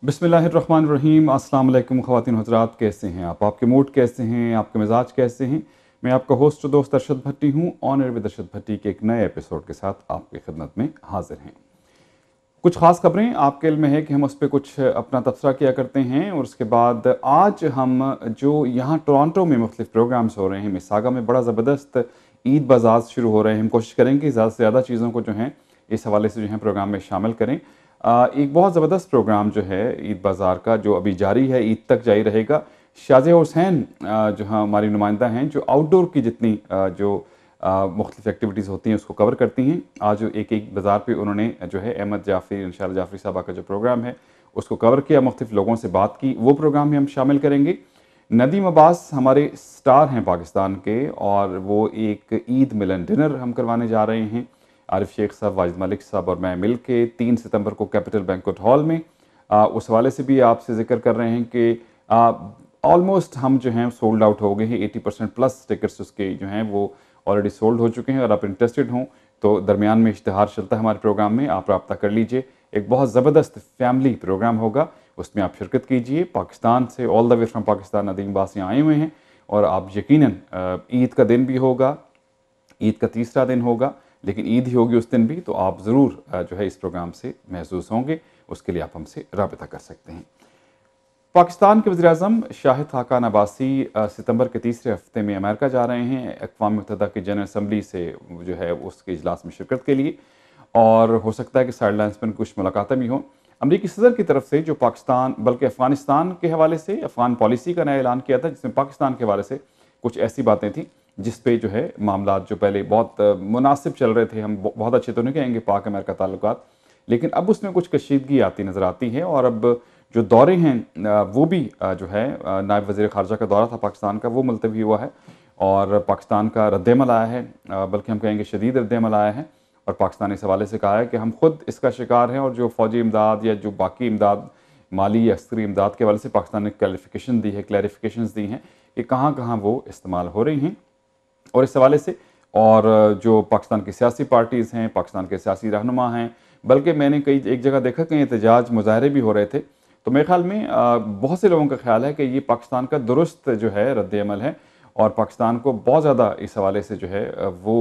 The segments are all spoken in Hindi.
बिस्मिल्लाहिर्रहमानिर्रहीम। अस्सलाम वालेकुम ख़वातीन हज़रात, कैसे हैं आप? आपके मूड कैसे हैं? आपके मिजाज कैसे हैं? मैं आपका होस्ट दोस्त अरशद भट्टी हूँ। ऑन एयर विद अरशद भट्टी के एक नए एपिसोड के साथ आपकी खिदमत में हाजिर हैं। कुछ ख़ास खबरें आपके इल्म में है कि हम उस पर कुछ अपना तबसरा किया करते हैं, और उसके बाद आज हम जो यहाँ टोरंटो में मुख्तलिफ प्रोग्राम्स हो रहे हैं, मिसागा में बड़ा ज़बरदस्त ईद बाज़ार शुरू हो रहे हैं। हम कोशिश करेंगे ज़्यादा से ज़्यादा चीज़ों को जो है इस हवाले से जो है प्रोग्राम में शामिल करें। एक बहुत ज़बरदस्त प्रोग्राम जो है ईद बाज़ार का, जो अभी जारी है, ईद तक जारी रहेगा। शाज़िया हुसैन जो हमारी नुमाइंदा हैं, जो आउटडोर की जितनी जो मुख्तलिफ एक्टिविटीज़ होती हैं उसको कवर करती हैं। आज एक एक बाज़ार पे उन्होंने जो है अहमद जाफ़री, इंशाल्लाह जाफ़री साहबा का जो प्रोग्राम है उसको कवर किया, मुख्तलिफ लोगों से बात की, वो प्रोग्राम भी हम शामिल करेंगे। नदीम अब्बास हमारे स्टार हैं पाकिस्तान के, और वो एक ईद मिलन डिनर हम करवाने जा रहे हैं। आरिफ शेख साहब, वाजिद मलिक साहब और मैं मिल के 3 सितंबर को कैपिटल बैंक्वेट हॉल में। उस हवाले से भी आपसे ज़िक्र कर रहे हैं कि ऑलमोस्ट हम जो हैं सोल्ड आउट हो गए हैं। 80% प्लस टिकट्स उसके जो हैं वो ऑलरेडी सोल्ड हो चुके हैं, और आप इंटरेस्टेड हों तो दरमियान में इश्तिहार चलता है हमारे प्रोग्राम में, आप रब्ता कर लीजिए। एक बहुत ज़बरदस्त फैमिली प्रोग्राम होगा, उसमें आप शिरकत कीजिए। पाकिस्तान से, all the way from Pakistan, Nadeem Abbas यहाँ आए हुए हैं, और आप यकीनन ईद का दिन भी होगा, ईद का तीसरा दिन होगा, लेकिन ईद ही होगी उस दिन भी, तो आप ज़रूर जो है इस प्रोग्राम से महसूस होंगे। उसके लिए आप हमसे राबिता कर सकते हैं। पाकिस्तान के वज़ीर-ए-आज़म शाहिद खाकान अब्बासी सितंबर के तीसरे हफ्ते में अमेरिका जा रहे हैं, अक़वाम मुत्तहिदा की जनरल असम्बली से जो है उसके इजलास में शिरकत के लिए, और हो सकता है कि साइडलाइंस पर कुछ मुलाकातें भी हों। अमरीकी सदर की तरफ से जो पाकिस्तान बल्कि अफ़गानिस्तान के हवाले से अफ़गान पॉलिसी का नया ऐलान किया था, जिसमें पाकिस्तान के हवाले से कुछ ऐसी बातें थी जिस पे जो है मामलात जो पहले बहुत मुनासिब चल रहे थे, हम बहुत अच्छे तो नहीं कहेंगे पाक अमेरिका ताल्लुकात, लेकिन अब उसमें कुछ कशीदगी आती नज़र आती है। और अब जो दौरे हैं वो भी जो है नायब वज़ीर ख़ारजा का दौरा था पाकिस्तान का, वो मुलतवी हुआ है, और पाकिस्तान का रद्द-ए-अमल आया है, बल्कि हम कहेंगे शदीद रद्द-ए-अमल आया है। और पाकिस्तान इस हवाले से कहा है कि हम खुद इसका शिकार हैं, और जो फ़ौजी इमदाद या जो बाकी इमदाद, माली या अस्करी इमदाद के हवाले से पाकिस्तान ने क्लैरिफिकेशंस दी हैं कि कहाँ कहाँ वो इस्तेमाल हो रही हैं। और इस हवाले से, और जो पाकिस्तान की सियासी पार्टीज़ हैं, पाकिस्तान के सियासी रहनुमा हैं, बल्कि मैंने कई एक जगह देखा कि एहतजाज मुज़ाहरे भी हो रहे थे, तो मेरे ख्याल में बहुत से लोगों का ख्याल है कि ये पाकिस्तान का दुरुस्त जो है रद्द-ए-अमल है, और पाकिस्तान को बहुत ज़्यादा इस हवाले से जो है वो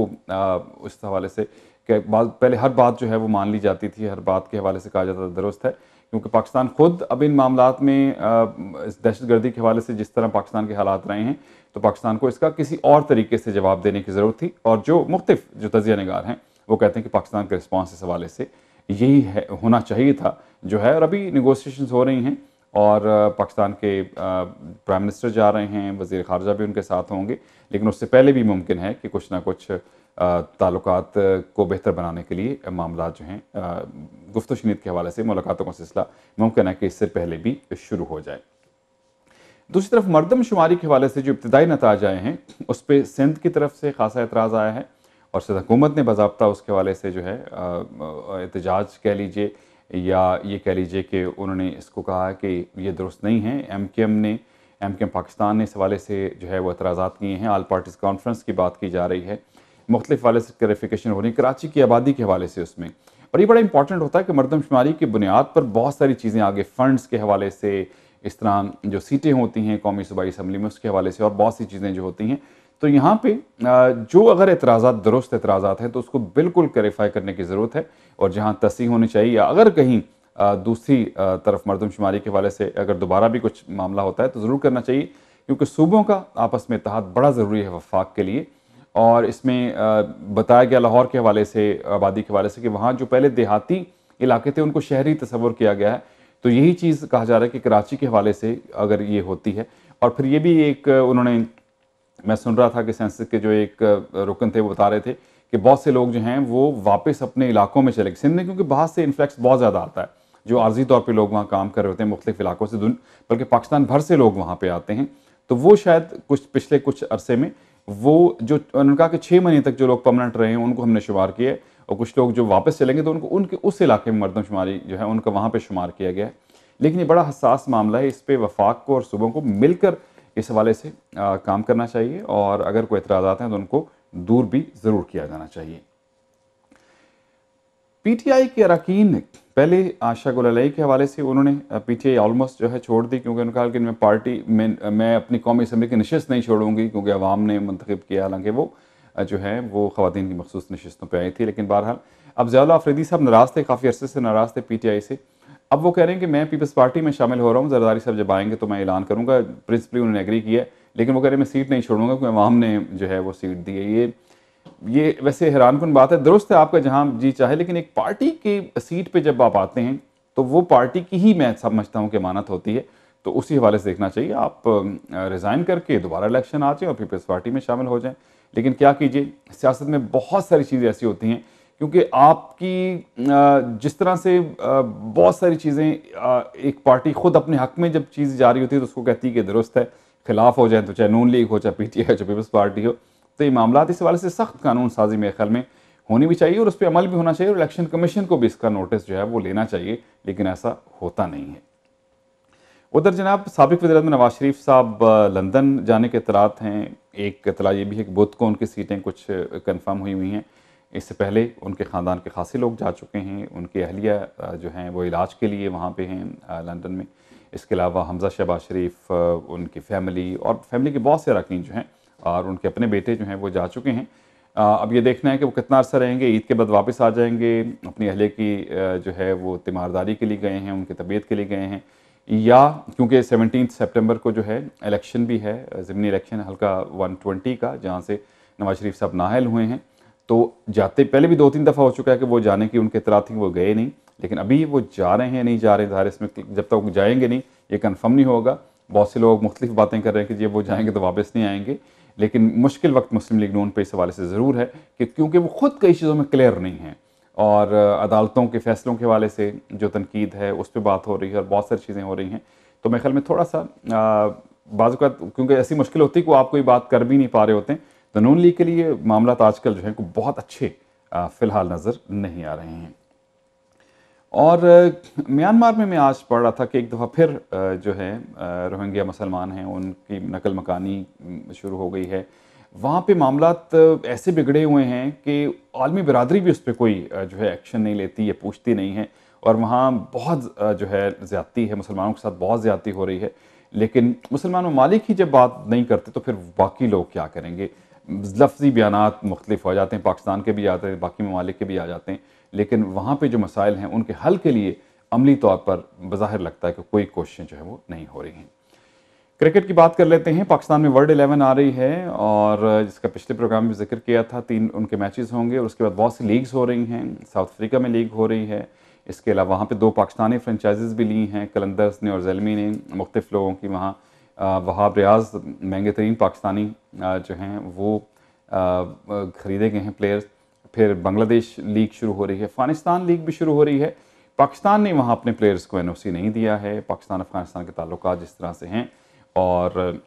उस हवाले से कि पहले हर बात जो है वो मान ली जाती थी, हर बात के हवाले से कहा जाता था दुरुस्त है, क्योंकि पाकिस्तान खुद अब इन मामलात में इस दहशतगर्दी के हवाले से जिस तरह पाकिस्तान के हालात रहे हैं, तो पाकिस्तान को इसका किसी और तरीके से जवाब देने की ज़रूरत थी। और जो मुख्तलिफ जो तजिया निगार हैं वो कहते हैं कि पाकिस्तान का रिस्पॉन्स इस हवाले से यही है, होना चाहिए था जो है। और अभी निगोसिएशंस हो रही हैं, और पाकिस्तान के प्राइम मिनिस्टर जा रहे हैं, वज़ीर ख़ारजा भी उनके साथ होंगे, लेकिन उससे पहले भी मुमकिन है कि कुछ ना कुछ ताल्लुकात को बेहतर बनाने के लिए मामला जो हैं गुफ्त-ओ-शनीद के हवाले से मुलाकातों का सिलसिला मुमकिन है कि इससे पहले भी शुरू हो जाए। दूसरी तरफ मरदमशुमारी के हवाले से जो इब्तदाई नताज आए हैं, उस पर सिंध की तरफ से खासा एतराज़ आया है, और सिंध हुकूमत ने बाज़ाब्ता उसके हवाले से जो है एहतजाज कह लीजिए, या ये कह लीजिए कि उन्होंने इसको कहा है कि ये दुरुस्त नहीं है। एम के एम पाकिस्तान ने इस हवाले से जो है वो एतराज़ात किए हैं। आल पार्टीज़ कॉन्फ्रेंस की बात की जा रही है, मुख्तलिफ हवाले से क्लैरिफिकेशन हो रही है कराची की आबादी के हवाले से उसमें। और ये बड़ा इंपॉर्टेंट होता है कि मरदमशुमारी की बुनियाद पर बहुत सारी चीज़ें आगे, फ़ंड्स के हवाले से, इस तरह जो सीटें होती हैं कौमी सूबाई असम्बली में उसके हवाले से, और बहुत सी चीज़ें जो होती हैं। तो यहाँ पे जो अगर एतराज़ात दुरुस्त एतराज़ात हैं तो उसको बिल्कुल क्लैरिफाई करने की ज़रूरत है, और जहाँ तस्हीह होनी चाहिए, या अगर कहीं दूसरी तरफ मरदमशुमारी के हवाले से अगर दोबारा भी कुछ मामला होता है तो ज़रूर करना चाहिए, क्योंकि सूबों का आपस में इत्तेहाद बड़ा ज़रूरी है वफाक के लिए। और इसमें बताया गया लाहौर के हवाले से, आबादी के हवाले से, कि वहाँ जो पहले देहाती इलाके थे उनको शहरी तस्वुर किया गया है। तो यही चीज़ कहा जा रहा है कि कराची के हवाले से अगर ये होती है, और फिर ये भी एक उन्होंने, मैं सुन रहा था कि सेंसस के जो एक रुकन थे वो बता रहे थे कि बहुत से लोग जो हैं वो वापस अपने इलाकों में चले गए सिंध में, क्योंकि बाहर से इन्फ्लक्स बहुत ज़्यादा आता है, जो आर्जी तौर पे लोग वहाँ काम कर रहे होते हैं मुख्तलिफ इलाकों से, बल्कि पाकिस्तान भर से लोग वहाँ पे आते हैं। तो वो शायद पिछले कुछ अरसे में वो जो उन्होंने कहा कि 6 महीने तक जो लोग परमानेंट रहे हैं उनको हमने शुमार किया है, और कुछ लोग जो वापस चलेंगे तो उनको उनके उस इलाके में मरदमशुमारी जो है उनका वहाँ पे शुमार किया गया है। लेकिन ये बड़ा हसास मामला है, इस पे वफाक को और सूबों को मिलकर इस हवाले से काम करना चाहिए, और अगर कोई एतराज़ात हैं तो उनको दूर भी ज़रूर किया जाना चाहिए। पीटीआई के अरकान पहले आशा गुलालाई के हवाले से उन्होंने पीटीआई ऑलमोस्ट जो है छोड़ दी, क्योंकि उन्होंने कहा कि मैं पार्टी में मैं अपनी कौमी असम्बली की नशिस्त नहीं छोड़ूंगी, क्योंकि अवाम ने मुंतखब किया। हालांकि वो जो है वो ख़वातीन की मखसूस नशिस्तों पर आई थी। लेकिन बहरहाल अब ज़िया-उल अफरीदी साहब नाराज़ थे, काफ़ी अरसे से नाराज़ थे पीटीआई से। अब वो कह रहे हैं कि मैं पीपल्स पार्टी में शामिल हो रहा हूँ, जरदारी साहब जब आएंगे तो मैं ऐलान करूँगा। प्रिंसिपली उन्होंने एग्री किया है, लेकिन वो कह रहे हैं मैं सीट नहीं छोड़ूंगा, क्योंकि अवाम ने जो है वो सीट दी है। ये वैसे हैरानकुन बात है। दुरुस्त है आपका जहाँ जी चाहे, लेकिन एक पार्टी की सीट पे जब आप आते हैं तो वो पार्टी की ही मैं समझता हूँ कि अमानत होती है। तो उसी हवाले से देखना चाहिए, आप रिज़ाइन करके दोबारा इलेक्शन आ जाएँ और पीपल्स पार्टी में शामिल हो जाएँ। लेकिन क्या कीजिए, सियासत में बहुत सारी चीज़ें ऐसी होती हैं, क्योंकि आपकी जिस तरह से बहुत सारी चीज़ें एक पार्टी खुद अपने हक में जब चीज़ जा रही होती है तो उसको कहती है कि दुरुस्त है, खिलाफ हो जाए तो चाहे नून लीग हो, चाहे पीटीआई हो, चाहे पीपल्स पार्टी हो। तो ये मामला इस हवाले से सख्त कानून साजी मेरे ख्याल में होनी भी चाहिए और उस पर अमल भी होना चाहिए, और इलेक्शन कमीशन को भी इसका नोटिस जो है वो लेना चाहिए, लेकिन ऐसा होता नहीं है। उधर जनाब साबिक वज़ीर-ए-आज़म नवाज शरीफ साहब लंदन जाने के इत्तलात हैं। एक इत्तला ये भी है कि बुध को उनकी सीटें कुछ कन्फर्म हुई हैं। इससे पहले उनके ख़ानदान के खासे लोग जा चुके हैं। उनकी अहलिया जो हैं वो इलाज के लिए वहाँ पे हैं लंदन में। इसके अलावा हमज़ा शहबाज शरीफ, उनकी फ़ैमिली और फैमिली के बहुत से अरकान जो हैं और उनके अपने बेटे जो हैं वो जा चुके हैं। अब ये देखना है कि वो कितना अर्सा रहेंगे, ईद के बाद वापस आ जाएंगे, अपनी अहलिया की जो है वो तीमारदारी के लिए गए हैं, उनकी तबीयत के लिए गए हैं, या क्योंकि 17 सितंबर को जो है इलेक्शन भी है, ज़िमनी इलेक्शन हल्का 120 का, जहाँ से नवाज शरीफ साहब नाअहल हुए हैं। तो जाते पहले भी 2-3 दफ़ा हो चुका है कि वो जाने की उनके इत्तला थी, वो गए नहीं, लेकिन अभी वो जा रहे हैं, नहीं जा रहे, ज़ाहिर इसमें जब तक वो जाएंगे नहीं ये कन्फर्म नहीं होगा। बहुत से लोग मुख्तलिफ बातें कर रहे हैं कि ये वो जाएंगे तो वापस नहीं आएंगे, लेकिन मुश्किल वक्त मुस्लिम लीग नून पे इस हवाले से ज़रूर है कि क्योंकि वो खुद कई चीज़ों में क्लियर नहीं है, और अदालतों के फैसलों के हवाले से जो तनकीद है उस पर बात हो रही है और बहुत सारी चीज़ें हो रही हैं। तो मेरे ख्याल में थोड़ा सा बाज़ औक़ात क्योंकि ऐसी मुश्किल होती है कि वो आप कोई बात कर भी नहीं पा रहे होते हैं, तो नून लीग के लिए मामला आजकल जो है बहुत अच्छे फ़िलहाल नज़र नहीं आ रहे हैं। और म्यांमार में मैं आज पढ़ रहा था कि एक दफ़ा फिर जो है रोहिंग्या मुसलमान हैं उनकी नकल मकानी शुरू हो गई है। वहाँ पे मामलात ऐसे बिगड़े हुए हैं कि आलमी बिरादरी भी उस पर कोई जो है एक्शन नहीं लेती या पूछती नहीं है, और वहाँ बहुत जो है ज़्यादती है, मुसलमानों के साथ बहुत ज़्यादती हो रही है। लेकिन मुसलमान ममालिक ही जब बात नहीं करते तो फिर बाकी लोग क्या करेंगे। लफ्ज़ी बयानात मुख्तलिफ हो जाते हैं, पाकिस्तान के भी आते हैं, बाकी ममालिक के भी आ जाते हैं, लेकिन वहाँ पे जो मसाइल हैं उनके हल के लिए अमली तौर पर बज़ाहिर लगता है कि कोई कोशिशें जो है वो नहीं हो रही हैं। क्रिकेट की बात कर लेते हैं। पाकिस्तान में वर्ल्ड 11 आ रही है, और जिसका पिछले प्रोग्राम में जिक्र किया था, 3 उनके मैचेस होंगे, और उसके बाद बहुत सी लीग्स हो रही हैं। साउथ अफ्रीका में लीग हो रही है। इसके अलावा वहाँ पे 2 पाकिस्तानी फ्रेंचाइजीज़ भी ली हैं, कलंदर्स ने और ज़ेलमी ने, मुख्तलिफ लोगों की। वहाँ वहाब रियाज महंगे तरीन पाकिस्तानी जो हैं वो ख़रीदे गए हैं प्लेयर्स। फिर बांग्लादेश लीग शुरू हो रही है, अफ़गानिस्तान लीग भी शुरू हो रही है। पाकिस्तान ने वहाँ अपने प्लेयर्स को एनओसी नहीं दिया है। पाकिस्तान अफ़गानिस्तान के ताल्लुकात जिस तरह से हैं, और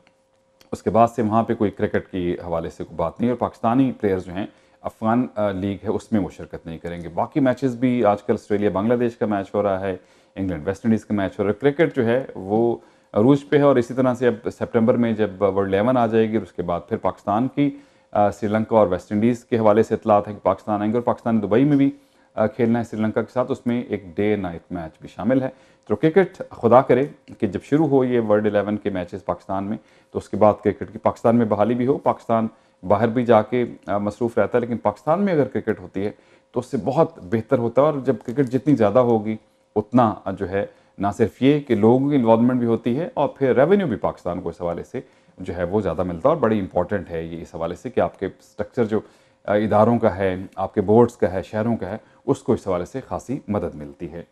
उसके बाद से वहाँ पे कोई क्रिकेट की हवाले से कोई बात नहीं, और पाकिस्तानी प्लेयर्स जो हैं अफ़गान लीग है उसमें वो शिरकत नहीं करेंगे। बाकी मैचेस भी आजकल ऑस्ट्रेलिया बांग्लादेश का मैच हो रहा है, इंग्लैंड वेस्ट इंडीज़ का मैच हो रहा है। क्रिकेट जो है वो अरूज पे है, और इसी तरह से अब सितंबर में जब वर्ल्ड 11 आ जाएगी, उसके बाद फिर पाकिस्तान की श्रीलंका और वेस्ट इंडीज़ के हवाले से इतलात है कि पाकिस्तान आएंगे, और पाकिस्तान ने दुबई में भी खेलना है श्रीलंका के साथ, उसमें एक डे नाइट मैच भी शामिल है। तो क्रिकेट खुदा करे कि जब शुरू हो ये वर्ल्ड 11 के मैचेस पाकिस्तान में, तो उसके बाद क्रिकेट की पाकिस्तान में बहाली भी हो। पाकिस्तान बाहर भी जाके मसरूफ़ रहता है, लेकिन पाकिस्तान में अगर क्रिकेट होती है तो उससे बहुत बेहतर होता है। और जब क्रिकेट जितनी ज़्यादा होगी उतना जो है ना सिर्फ ये कि लोगों की इन्वॉल्वमेंट भी होती है, और फिर रेवेन्यू भी पाकिस्तान को इस हवाले से जो है वो ज़्यादा मिलता है। और बड़ी इंपॉर्टेंट है ये इस हवाले से कि आपके स्ट्रक्चर जो इदारों का है, आपके बोर्ड्स का है, शहरों का है, उसको इस हवाले से खासी मदद मिलती है।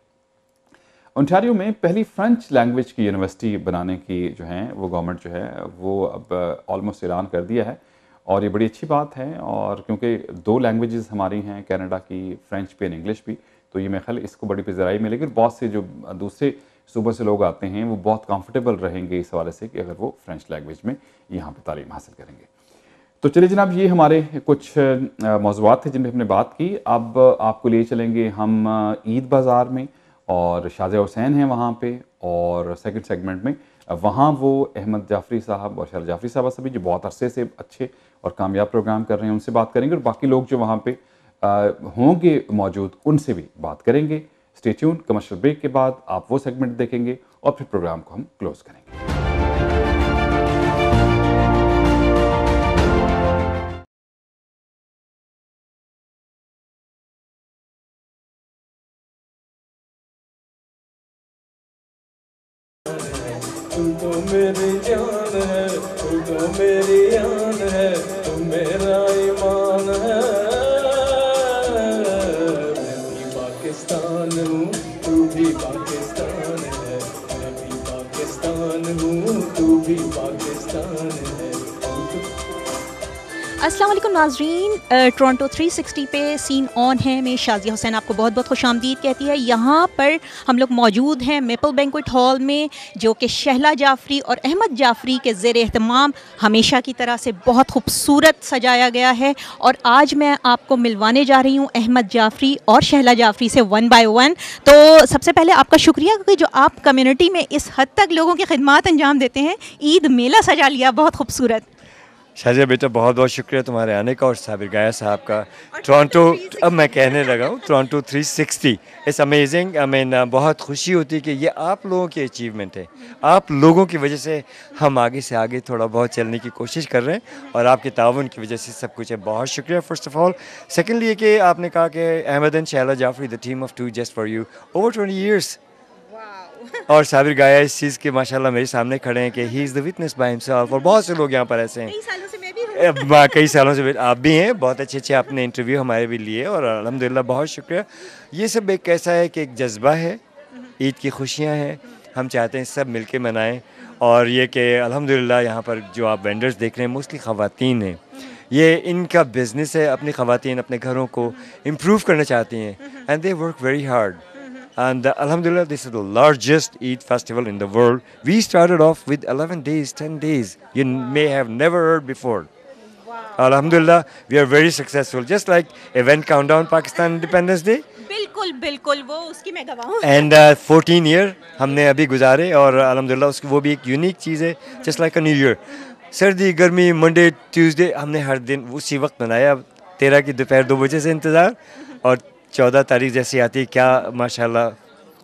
ओंटारियो में पहली फ्रेंच लैंग्वेज की यूनिवर्सिटी बनाने की जो है वो गवर्नमेंट जो है वो अब ऑलमोस्ट ऐलान कर दिया है, और ये बड़ी अच्छी बात है। और क्योंकि 2 लैंग्वेजेस हमारी हैं, कनाडा की फ्रेंच भी और इंग्लिश भी, तो ये मेरे ख्याल इसको बड़ी पज़राई मिलेगी। बहुत से जो दूसरे सूबों से लोग आते हैं वो बहुत कंफर्टेबल रहेंगे इस हवाले से कि अगर वो फ्रेंच लैंग्वेज में यहाँ पे तालीम हासिल करेंगे। तो चलिए जनाब, ये हमारे कुछ मौज़ूआत थे जिन पर हमने बात की। अब आपको लिए चलेंगे हम ईद बाज़ार में, और शाहज़िया हुसैन हैं वहाँ पे, और सेकंड सेगमेंट में वहाँ वो अहमद जाफ़री साहब और शहर जाफ़री साहब सभी जो बहुत अरसे से अच्छे और कामयाब प्रोग्राम कर रहे हैं उनसे बात करेंगे, और बाकी लोग जो वहाँ पे होंगे मौजूद उनसे भी बात करेंगे। Stay tune. कमर्शियल ब्रेक के बाद आप वो सेगमेंट देखेंगे और फिर प्रोग्राम को हम क्लोज करेंगे। तू तो मेरी जान है, तू तो मेरी जान है, तू मेरा ईमान है। मैं भी पाकिस्तान हूँ, तू भी पाकिस्तान है। मैं भी पाकिस्तान हूँ, तू भी पाकिस्तान है। अस्सलाम वालेकुम नाज़रीन, टोरंटो 360 पे सीन ऑन है। मैं शाज़िया हुसैन आपको बहुत बहुत खुशामदीद कहती है। यहाँ पर हम लोग मौजूद हैं मेपल बैंक्वेट हॉल में, जो कि शहला जाफ़री और अहमद जाफ़री के ज़ेर एहतमाम हमेशा की तरह से बहुत खूबसूरत सजाया गया है। और आज मैं आपको मिलवाने जा रही हूँ अहमद जाफ़री और शहला जाफ़री से वन बाय वन। तो सबसे पहले आपका शुक्रिया कि जो आप कम्युनिटी में इस हद तक लोगों की खिदमत अंजाम देते हैं। ईद मेला सजा लिया, बहुत खूबसूरत। शाजिया बेटा बहुत बहुत शुक्रिया तुम्हारे आने का और साबिर गाया साहब का। टोरंटो, अब मैं कहने लगा हूँ Toronto 360 it's amazing. I mean बहुत खुशी होती है कि ये आप लोगों की अचीवमेंट है। आप लोगों की वजह से हम आगे से आगे थोड़ा बहुत चलने की कोशिश कर रहे हैं और आपके ताउन की वजह से सब कुछ है। बहुत शुक्रिया फर्स्ट ऑफ ऑल। सेकेंडली ये कि आपने कहा कि Ahmed and Shehla Jafri the team of two just for you over 20 years. और साबिर गाया इस चीज़ के माशाल्लाह मेरे सामने खड़े हैं कि he is the witness by himself. और बहुत से लोग यहाँ पर ऐसे हैं, कई सालों से आप भी हैं। बहुत अच्छे अच्छे आपने इंटरव्यू हमारे भी लिए और अल्हम्दुलिल्लाह बहुत शुक्रिया। ये सब एक ऐसा है कि एक जज्बा है, ईद की खुशियाँ हैं, हम चाहते हैं सब मिल के मनाएँ। और ये कि अल्हम्दुलिल्लाह यहाँ पर जो आप वेंडर्स देख रहे हैं मोस्टली ख़वातीन हैं। ये इनका बिज़नेस है, अपनी ख़वातीन अपने घरों को इम्प्रूव करना चाहती हैं and they work very hard. And Alhamdulillah, this is the largest Eid festival in the world. We started off with 11 days, 10 days. You may have never heard before. Wow. Alhamdulillah, we are very successful. Just like event countdown Pakistan Independence Day. बिल्कुल बिल्कुल, वो उसकी मैं गवाह हूँ। And 14 year हमने अभी गुजारे और अल्हम्दुलिल्लाह उसकी वो भी एक यूनिक चीज़ है। Just like a New Year. सर्दी गर्मी मंडे ट्यूसडे हमने हर दिन उसी वक्त मनाया। 13 की दोपहर 2 बजे से इंतज़ार और 14 तारीख जैसी आती है, क्या माशाल्लाह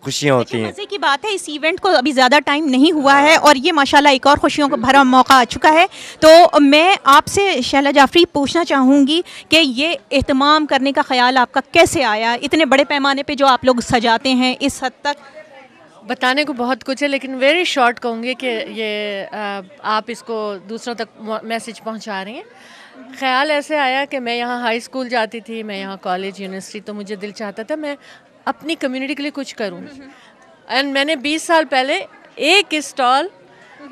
खुशियाँ होती हैं। मज़े की बात है, इस इवेंट को अभी ज़्यादा टाइम नहीं हुआ है और ये माशाल्लाह एक और खुशियों का भरा मौका आ चुका है। तो मैं आपसे शहला जाफरी पूछना चाहूँगी कि ये एहतमाम करने का ख्याल आपका कैसे आया? इतने बड़े पैमाने पे जो आप लोग सजाते हैं इस हद तक। बताने को बहुत कुछ है लेकिन वेरी शॉर्ट कहूँगी कि ये आप इसको दूसरों तक मैसेज पहुँचा रही हैं। ख्याल ऐसे आया कि मैं यहाँ हाई स्कूल जाती थी, मैं यहाँ कॉलेज यूनिवर्सिटी, तो मुझे दिल चाहता था मैं अपनी कम्युनिटी के लिए कुछ करूँ। एंड मैंने 20 साल पहले एक स्टॉल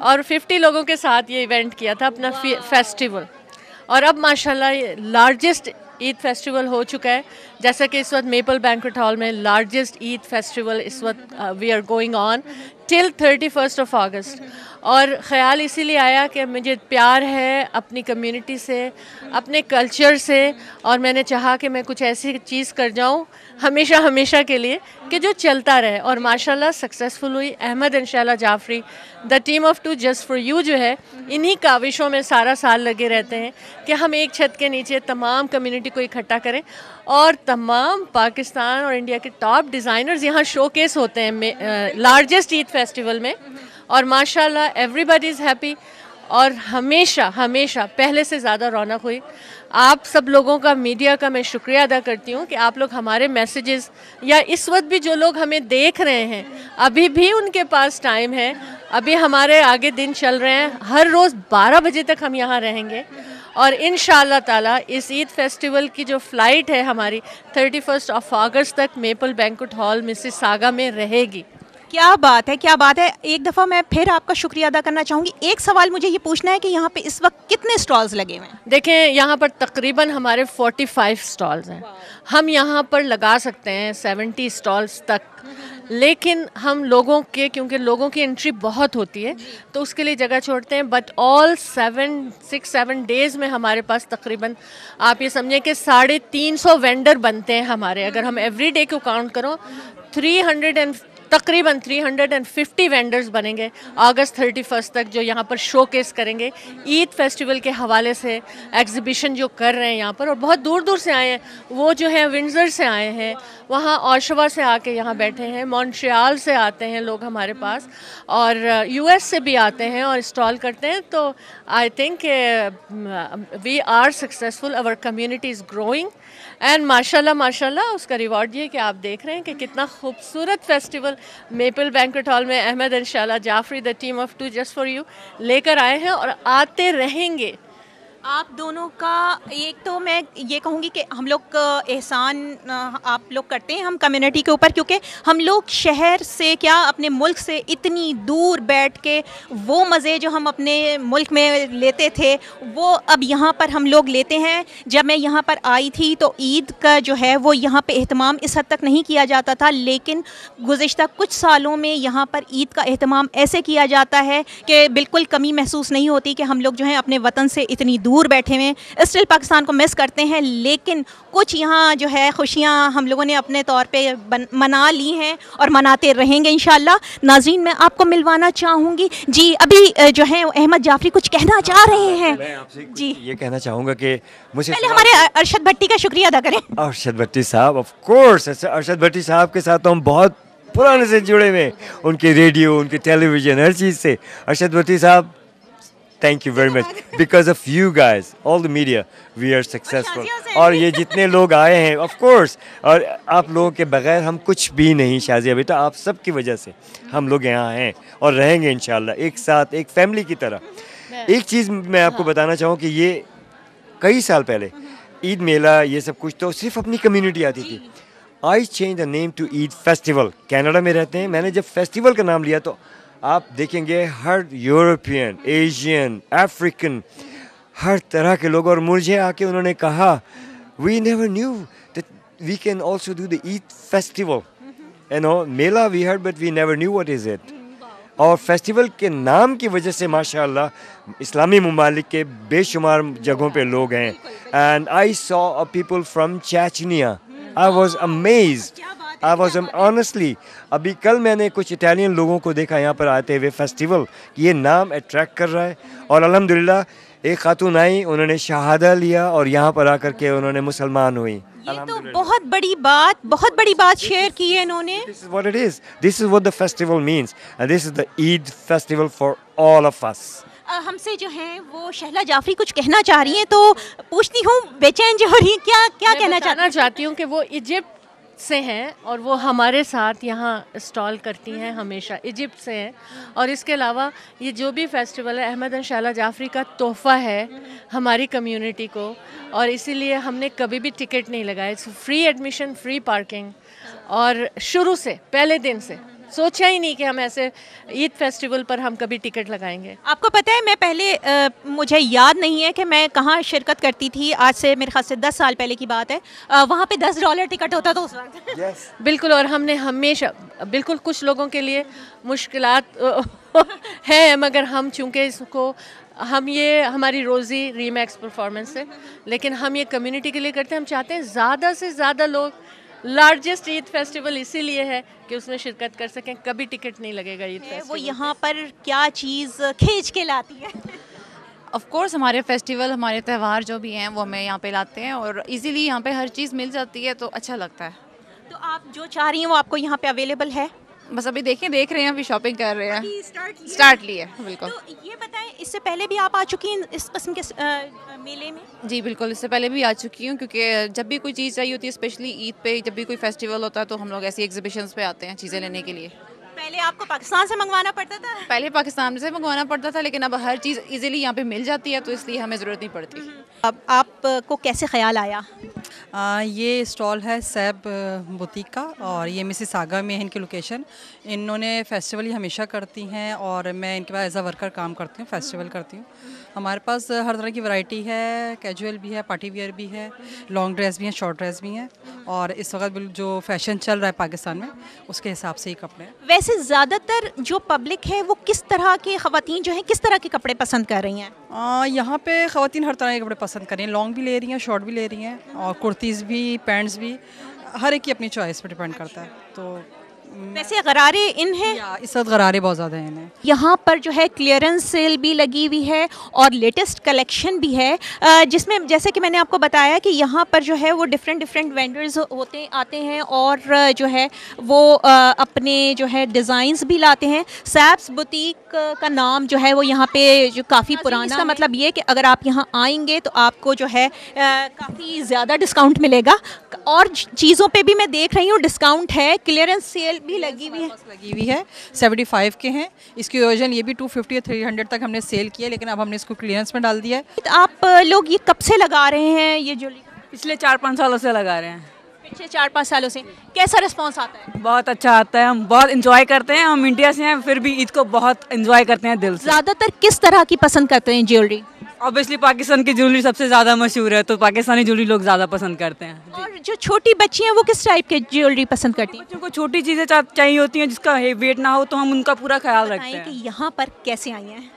और 50 लोगों के साथ ये इवेंट किया था अपना फेस्टिवल। और अब माशाल्लाह ये लार्जेस्ट ईद फेस्टिवल हो चुका है। जैसा कि इस वक्त मेपल बैंक्वेट हॉल में लार्जेस्ट ईद फेस्टिवल इस वक्त we are going on till 31 of August. और ख़्याल इसीलिए आया कि मुझे प्यार है अपनी कम्युनिटी से, अपने कल्चर से, और मैंने चाहा कि मैं कुछ ऐसी चीज़ कर जाऊं हमेशा हमेशा के लिए कि जो चलता रहे। और माशाल्लाह सक्सेसफुल हुई। Ahmed and Shehla Jafri the team of two just for you जो है, इन्हीं काविशों में सारा साल लगे रहते हैं कि हम एक छत के नीचे तमाम कम्युनिटी को इकट्ठा करें और तमाम पाकिस्तान और इंडिया के टॉप डिज़ाइनर्स यहाँ शोकेस होते हैं लार्जेस्ट ईद फेस्टिवल में। और माशाल्लाह एवरीबॉडी इज़ हैप्पी और हमेशा हमेशा पहले से ज़्यादा रौनक हुई। आप सब लोगों का, मीडिया का मैं शुक्रिया अदा करती हूँ कि आप लोग हमारे मैसेजेस, या इस वक्त भी जो लोग हमें देख रहे हैं अभी भी उनके पास टाइम है, अभी हमारे आगे दिन चल रहे हैं। हर रोज़ 12 बजे तक हम यहाँ रहेंगे और इंशाअल्लाह ताला इस ईद फेस्टिवल की जो फ़्लाइट है हमारी 31 ऑफ अगस्त तक मेपल बैंक्वेट हॉल मिसिसागा में रहेगी। क्या बात है, क्या बात है। एक दफ़ा मैं फिर आपका शुक्रिया अदा करना चाहूँगी। एक सवाल मुझे ये पूछना है कि यहाँ पे इस वक्त कितने स्टॉल्स लगे हुए हैं? देखें, यहाँ पर तकरीबन हमारे 45 स्टॉल्स हैं। हम यहाँ पर लगा सकते हैं 70 स्टॉल्स तक, लेकिन हम लोगों के, क्योंकि लोगों की एंट्री बहुत होती है तो उसके लिए जगह छोड़ते हैं। बट ऑल 6-7 डेज़ में हमारे पास तकरीबन आप ये समझें कि 350 वेंडर बनते हैं हमारे। अगर हम एवरी डे को काउंट करो 300 तकरीबन 350 वेंडर्स बनेंगे अगस्त 31 तक, जो यहाँ पर शोकेस करेंगे ईद फेस्टिवल के हवाले से एग्जीबिशन जो कर रहे हैं यहाँ पर। और बहुत दूर दूर से आए हैं, वो जो है विंडसर से आए हैं, वहाँ ओशवा से आके यहाँ बैठे हैं, मॉन्ट्रियल से आते हैं लोग हमारे पास, और यूएस से भी आते हैं और स्टॉल करते हैं। तो I think we are successful, our community is growing and माशाल्लाह माशाल्लाह उसका रिवॉर्ड ये कि आप देख रहे हैं कि कितना खूबसूरत फेस्टिवल मेपल बैंक्वेट हॉल में अहमद इंशाल्लाह Jafri the team of two just for you लेकर आए हैं और आते रहेंगे। आप दोनों का एक तो मैं ये कहूँगी कि हम लोग एहसान आप लोग करते हैं हम कम्युनिटी के ऊपर, क्योंकि हम लोग शहर से क्या अपने मुल्क से इतनी दूर बैठ के वो मज़े जो हम अपने मुल्क में लेते थे वो अब यहाँ पर हम लोग लेते हैं। जब मैं यहाँ पर आई थी तो ईद का जो है वो यहाँ पे एहतमाम इस हद तक नहीं किया जाता था, लेकिन गुज़िश्ता कुछ सालों में यहाँ पर ईद का एहतमाम ऐसे किया जाता है कि बिल्कुल कमी महसूस नहीं होती कि हम लोग जो है अपने वतन से इतनी दूर बैठे हुए स्टिल पाकिस्तान को मिस करते हैं, लेकिन कुछ यहाँ जो है खुशियाँ हम लोगों ने अपने तौर पे मना ली हैं और मनाते रहेंगे इंशाल्लाह। नाज़रीन, मैं आपको मिलवाना चाहूँगी जी, अभी जो है अहमद जाफरी कुछ कहना चाह रहे हैं। मैं आपसे जी ये कहना चाहूँगा कि मुझे पहले हमारे अरशद भट्टी का शुक्रिया अदा करें। अरशद भट्टी साहब, ऑफ कोर्स अरशद भट्टी साहब के साथ तो हम बहुत पुराने से जुड़े हुए हैं, उनके रेडियो, उनके टेलीविज़न, हर चीज़ से। अरशद भट्टी साहब, thank you very much, because of you guys all the media we are successful. और ये जितने लोग आए हैं ऑफ कोर्स, और आप लोगों के बगैर हम कुछ भी नहीं शाजिया बेटा, आप सब की वजह से हम लोग यहाँ हैं और रहेंगे इंशाल्लाह एक साथ, एक फैमिली की तरह। एक चीज़ मैं आपको बताना चाहूँ कि ये कई साल पहले ईद मेला ये सब कुछ तो सिर्फ अपनी कम्युनिटी आती थी। I change the name to Eid festival. Canada में रहते हैं, मैंने जब फेस्टिवल का नाम लिया तो आप देखेंगे हर यूरोपियन, एशियन, अफ्रीकन, हर तरह के लोग, और मुझे आके उन्होंने कहा we never knew that we can also do the Eid festival, you know, mela we heard but we never knew what is it. और फेस्टिवल के नाम की वजह से माशाल्लाह इस्लामी ममालिक के बेशुमार जगहों पे लोग हैं। And I saw a people from Chechnya, I was amazed, I was honestly. अभी कल मैंने कुछ इटालियन लोगों को देखा यहाँ पर आते हुए फेस्टिवल, ये नाम अट्रैक्ट कर रहा है। और अल्हम्दुलिल्लाह एक खातून आई, उन्होंने शहादा लिया और यहाँ पर आकर के उन्होंने मुसलमान हुई। ये तो बहुत बड़ी बात शेयर की है इन्होंने। This is what it is. This is what the festival means, and this is the Eid festival for all of us. हमसे जो है वो शहला जाफरी कुछ कहना चाह रही हैं, तो पूछती हूँ, बेचैन जो हो रही हैं, क्या कहना चाहती हूँ कि वो इजिप्ट से हैं और वो हमारे साथ यहाँ स्टॉल करती हैं, हमेशा इजिप्ट से हैं। और इसके अलावा ये जो भी फेस्टिवल है अहमद शहला जाफरी का तोहफ़ा है हमारी कम्युनिटी को, और इसीलिए हमने कभी भी टिकट नहीं लगाए। फ्री एडमिशन, फ्री पार्किंग, और शुरू से पहले दिन से सोचा ही नहीं कि हम ऐसे ईद फेस्टिवल पर हम कभी टिकट लगाएंगे। आपको पता है मैं पहले मुझे याद नहीं है कि मैं कहाँ शिरकत करती थी, आज से मेरे ख्याल से 10 साल पहले की बात है। वहाँ पे $10 टिकट होता था उस वक्त। Yes. बिल्कुल, और हमने हमेशा बिल्कुल, कुछ लोगों के लिए मुश्किलात हैं, मगर हम चूँकि इसको ये हमारी रोज़ी रीमैक्स परफॉर्मेंस है, लेकिन हम ये कम्युनिटी के लिए करते हैं। हम चाहते हैं ज़्यादा से ज़्यादा लोग, लार्जेस्ट ईद फेस्टिवल इसीलिए है कि उसमें शिरकत कर सकें। कभी टिकट नहीं लगेगा ईद फेस्टिवल। वो यहाँ पर क्या चीज़ खींच के लाती है? ऑफ कोर्स हमारे फेस्टिवल, हमारे त्यौहार जो भी हैं वो हमें यहाँ पे लाते हैं, और इजीली यहाँ पे हर चीज़ मिल जाती है, तो अच्छा लगता है। तो आप जो चाह रही हैं वो आपको यहाँ पे अवेलेबल है? बस अभी देख रहे हैं, अभी शॉपिंग कर रहे हैं, स्टार्ट ली है। बिल्कुल। तो ये बताएं, इससे पहले भी आप आ चुकी हैं इस किस्म के मेले में? जी बिल्कुल, इससे पहले भी आ चुकी हूँ, क्योंकि जब भी कोई चीज़ चाहिए होती है, स्पेशली ईद पे, जब भी कोई फेस्टिवल होता है, तो हम लोग ऐसी एग्जीबिशंस पे आते हैं चीज़ें लेने के लिए। पहले आपको पाकिस्तान से मंगवाना पड़ता था? पहले पाकिस्तान से मंगवाना पड़ता था, लेकिन अब हर चीज़ इजीली यहाँ पे मिल जाती है, तो इसलिए हमें ज़रूरत नहीं पड़ती। अब आपको कैसे ख्याल आया? ये स्टॉल है सैब बुटीक का, और ये मिसिसागा में है इनकी लोकेशन। इन्होंने फेस्टिवल ही हमेशा करती हैं, और मैं इनके पास एज अ वर्कर काम करती हूँ, फेस्टिवल करती हूँ। हमारे पास हर तरह की वैरायटी है, कैजुअल भी है, पार्टी वियर भी है, लॉन्ग ड्रेस भी हैं, शॉर्ट ड्रेस भी हैं, और इस वक्त जो फैशन चल रहा है पाकिस्तान में उसके हिसाब से ही कपड़े हैं। वैसे ज़्यादातर जो पब्लिक है वो किस तरह के ख़वातीन जो हैं किस तरह के कपड़े पसंद कर रही हैं? यहाँ पे ख़वातीन हर तरह के कपड़े पसंद कर रही हैं, लॉन्ग भी ले रही हैं, शॉर्ट भी ले रही हैं, और कुर्तीज़ भी, पैंट्स भी, हर एक की अपनी चॉइस पर डिपेंड करता है। तो वैसे गरारे इन हैं, या इस वक्त गरारे बहुत ज़्यादा हैं इन्हें। यहाँ पर जो है क्लियरेंस सेल भी लगी हुई है और लेटेस्ट कलेक्शन भी है, जिसमें जैसे कि मैंने आपको बताया कि यहाँ पर जो है वो डिफरेंट वेंडर्स आते हैं और जो है वो अपने जो है डिज़ाइंस भी लाते हैं। सैब्स बुटीक का नाम जो है वो यहाँ पे जो काफ़ी पुराना, इसका मतलब ये कि अगर आप यहाँ आएंगे तो आपको जो है काफ़ी ज़्यादा डिस्काउंट मिलेगा और चीज़ों पे भी मैं देख रही हूँ डिस्काउंट है, क्लियरेंस सेल भी लगी हुई है। 75 के हैं, इसकी ओरिजिनल ये भी 250 या 300 तक हमने सेल किया, लेकिन अब हमने इसको क्लियरेंस में डाल दिया है। तो आप लोग ये कब से लगा रहे हैं ये ज्वेलरी? पिछले 4-5 सालों से लगा रहे हैं। पिछले 4-5 सालों से कैसा रिस्पांस आता है? बहुत अच्छा आता है, हम बहुत इंजॉय करते हैं। हम इंडिया से हैं फिर भी ईद को बहुत इंजॉय करते हैं दिल से। ज़्यादातर किस तरह की पसंद करते हैं ज्वेलरी? ऑब्वियसली पाकिस्तान की ज्वेलरी सबसे ज़्यादा मशहूर है, तो पाकिस्तानी ज्वेलरी लोग ज़्यादा पसंद करते हैं। और जो छोटी बच्ची हैं वो किस टाइप के ज्वेलरी पसंद करती हैं? बच्चों को छोटी चीज़ें चाहिए होती हैं जिसका वेट ना हो, तो हम उनका पूरा ख्याल रखते बताएं हैं। कि यहाँ पर कैसे आई हैं?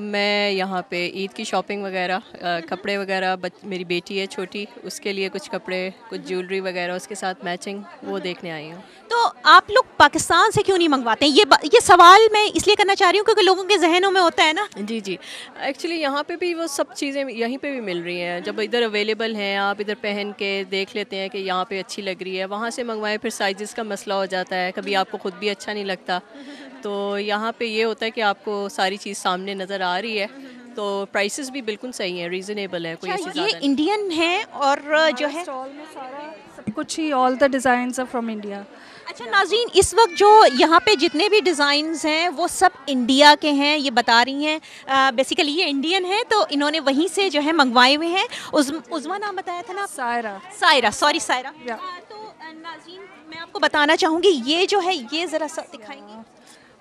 मैं यहाँ पे ईद की शॉपिंग वगैरह, कपड़े वगैरह, मेरी बेटी है छोटी, उसके लिए कुछ कपड़े, कुछ ज्वेलरी वगैरह उसके साथ मैचिंग, वो देखने आई हूँ। तो आप लोग पाकिस्तान से क्यों नहीं मंगवाते हैं? ये सवाल मैं इसलिए करना चाह रही हूँ क्योंकि लोगों के जहनों में होता है ना। जी जी, एक्चुअली यहाँ पे भी वो सब चीज़ें यहीं पे भी मिल रही हैं। जब इधर अवेलेबल हैं, आप इधर पहन के देख लेते हैं कि यहाँ पे अच्छी लग रही है, वहाँ से मंगवाएं, फिर साइज़ का मसला हो जाता है, कभी आपको ख़ुद भी अच्छा नहीं लगता। तो यहाँ पे ये होता है कि आपको सारी चीज़ सामने नज़र आ रही है, तो प्राइसेस भी बिल्कुल सही हैं, रीज़नेबल है, कोई ऐसी ये ज़्यादा नहीं। इंडियन है और जो है स्टॉल में सारा सब कुछ ही, all the designs are from India. अच्छा नाज़रीन, इस वक्त जो यहाँ पे जितने भी डिज़ाइंस हैं वो सब इंडिया के हैं, ये बता रही हैं। बेसिकली ये इंडियन है तो इन्होंने वहीं से जो है मंगवाए हुए हैं। उज़मा नाम बताया था ना? सायरा, सॉरी सायरा। तो नाज़रीन मैं आपको बताना चाहूँगी, ये जो है ये ज़रा सा दिखाएंगे।